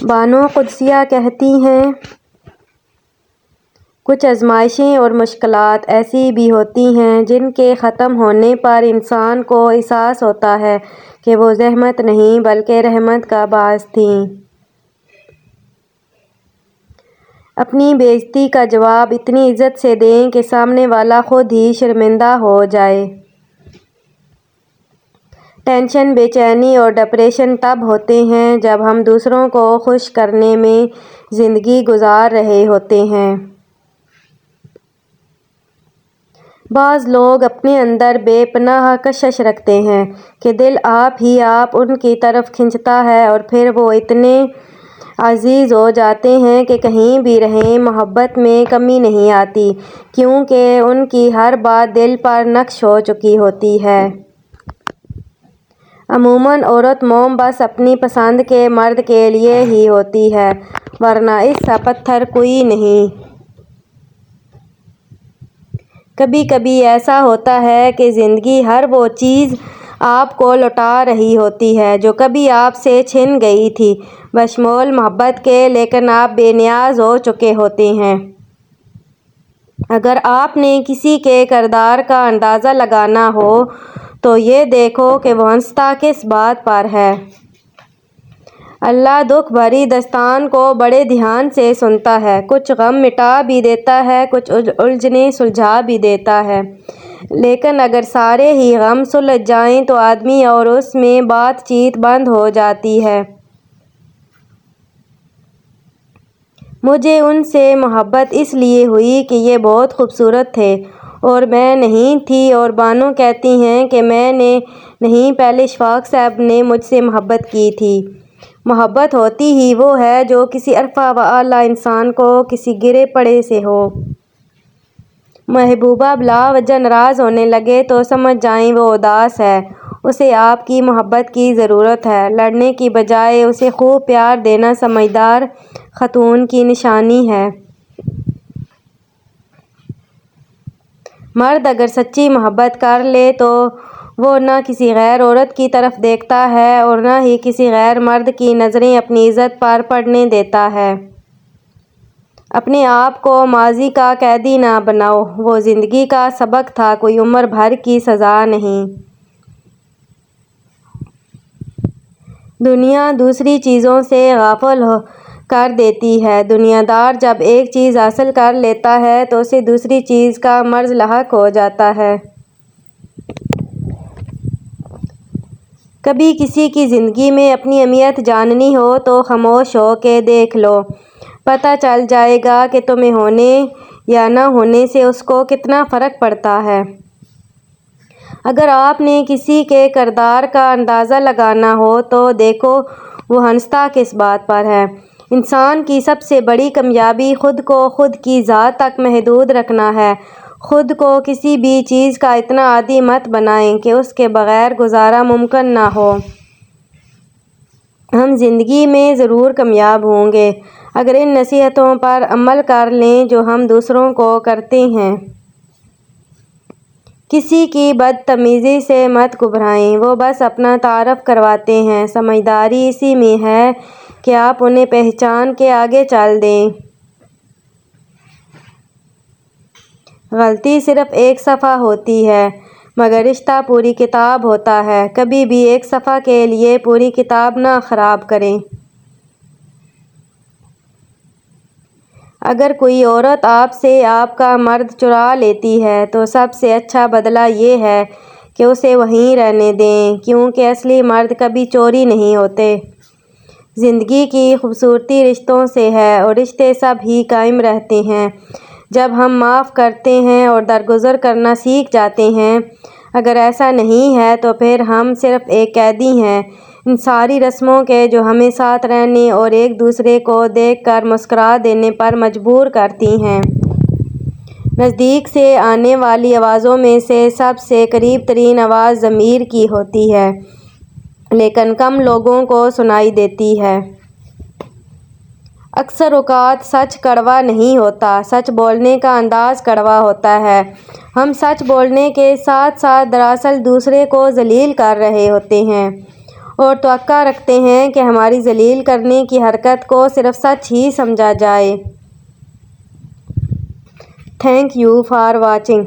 بانو قدسیہ کہتی ہیں، کچھ آزمائشیں اور مشکلات ایسی بھی ہوتی ہیں جن کے ختم ہونے پر انسان کو احساس ہوتا ہے کہ وہ زحمت نہیں بلکہ رحمت کا باعث تھیں۔ اپنی بے عزتی کا جواب اتنی عزت سے دیں کہ سامنے والا خود ہی شرمندہ ہو جائے۔ ٹینشن، بے چینی اور ڈپریشن تب ہوتے ہیں جب ہم دوسروں کو خوش کرنے میں زندگی گزار رہے ہوتے ہیں۔ بعض لوگ اپنے اندر بے پناہ کشش رکھتے ہیں کہ دل آپ ہی آپ ان کی طرف کھنچتا ہے اور پھر وہ اتنے عزیز ہو جاتے ہیں کہ کہیں بھی رہیں محبت میں کمی نہیں آتی، کیونکہ ان کی ہر بات دل پر نقش ہو چکی ہوتی ہے۔ عموماً عورت موم بس اپنی پسند کے مرد کے لیے ہی ہوتی ہے، ورنہ اس سا پتھر کوئی نہیں۔ کبھی کبھی ایسا ہوتا ہے کہ زندگی ہر وہ چیز آپ کو لوٹا رہی ہوتی ہے جو کبھی آپ سے چھن گئی تھی، بشمول محبت کے، لیکن آپ بے نیاز ہو چکے ہوتے ہیں۔ اگر آپ نے کسی کے کردار کا اندازہ لگانا ہو تو یہ دیکھو کہ وہ ہنستا کس بات پر ہے۔ اللہ دکھ بھری داستان کو بڑے دھیان سے سنتا ہے، کچھ غم مٹا بھی دیتا ہے، کچھ الجھنیں سلجھا بھی دیتا ہے، لیکن اگر سارے ہی غم سلجھ جائیں تو آدمی اور اس میں بات چیت بند ہو جاتی ہے۔ مجھے ان سے محبت اس لیے ہوئی کہ یہ بہت خوبصورت تھے اور میں نہیں تھی، اور بانو کہتی ہیں کہ میں نے نہیں، پہلے اشفاق صاحب نے مجھ سے محبت کی تھی۔ محبت ہوتی ہی وہ ہے جو کسی عرفہ و اعلیٰ انسان کو کسی گرے پڑے سے ہو۔ محبوبہ بلا وجہ ناراض ہونے لگے تو سمجھ جائیں وہ اداس ہے، اسے آپ کی محبت کی ضرورت ہے۔ لڑنے کی بجائے اسے خوب پیار دینا سمجھدار خاتون کی نشانی ہے۔ مرد اگر سچی محبت کر لے تو وہ نہ کسی غیر عورت کی طرف دیکھتا ہے اور نہ ہی کسی غیر مرد کی نظریں اپنی عزت پر پڑنے دیتا ہے۔ اپنے آپ کو ماضی کا قیدی نہ بناؤ، وہ زندگی کا سبق تھا، کوئی عمر بھر کی سزا نہیں۔ دنیا دوسری چیزوں سے غافل کر دیتی ہے۔ دنیا دار جب ایک چیز حاصل کر لیتا ہے تو اسے دوسری چیز کا مرض لاحق ہو جاتا ہے۔ کبھی کسی کی زندگی میں اپنی اہمیت جاننی ہو تو خاموش ہو کے دیکھ لو، پتہ چل جائے گا کہ تمہیں ہونے یا نہ ہونے سے اس کو کتنا فرق پڑتا ہے۔ اگر آپ نے کسی کے کردار کا اندازہ لگانا ہو تو دیکھو وہ ہنستا کس بات پر ہے۔ انسان کی سب سے بڑی کامیابی خود کو خود کی ذات تک محدود رکھنا ہے۔ خود کو کسی بھی چیز کا اتنا عادی مت بنائیں کہ اس کے بغیر گزارا ممکن نہ ہو۔ ہم زندگی میں ضرور کامیاب ہوں گے اگر ان نصیحتوں پر عمل کر لیں جو ہم دوسروں کو کرتے ہیں۔ کسی کی بدتمیزی سے مت گھبرائیں، وہ بس اپنا تعارف کرواتے ہیں۔ سمجھداری اسی میں ہے کہ آپ انہیں پہچان کے آگے چل دیں۔ غلطی صرف ایک صفحہ ہوتی ہے مگر رشتہ پوری کتاب ہوتا ہے۔ کبھی بھی ایک صفحہ کے لیے پوری کتاب نہ خراب کریں۔ اگر کوئی عورت آپ سے آپ کا مرد چرا لیتی ہے تو سب سے اچھا بدلہ یہ ہے کہ اسے وہیں رہنے دیں، کیونکہ اصلی مرد کبھی چوری نہیں ہوتے۔ زندگی کی خوبصورتی رشتوں سے ہے اور رشتے سب ہی قائم رہتے ہیں جب ہم معاف کرتے ہیں اور درگزر کرنا سیکھ جاتے ہیں۔ اگر ایسا نہیں ہے تو پھر ہم صرف ایک قیدی ہیں ان ساری رسموں کے جو ہمیں ساتھ رہنے اور ایک دوسرے کو دیکھ کر مسکرا دینے پر مجبور کرتی ہیں۔ نزدیک سے آنے والی آوازوں میں سے سب سے قریب ترین آواز ضمیر کی ہوتی ہے، لیکن کم لوگوں کو سنائی دیتی ہے۔ اکثر اوقات سچ کڑوا نہیں ہوتا، سچ بولنے کا انداز کڑوا ہوتا ہے۔ ہم سچ بولنے کے ساتھ ساتھ دراصل دوسرے کو ذلیل کر رہے ہوتے ہیں اور توقع رکھتے ہیں کہ ہماری ذلیل کرنے کی حرکت کو صرف سچ ہی سمجھا جائے۔ Thank you for watching.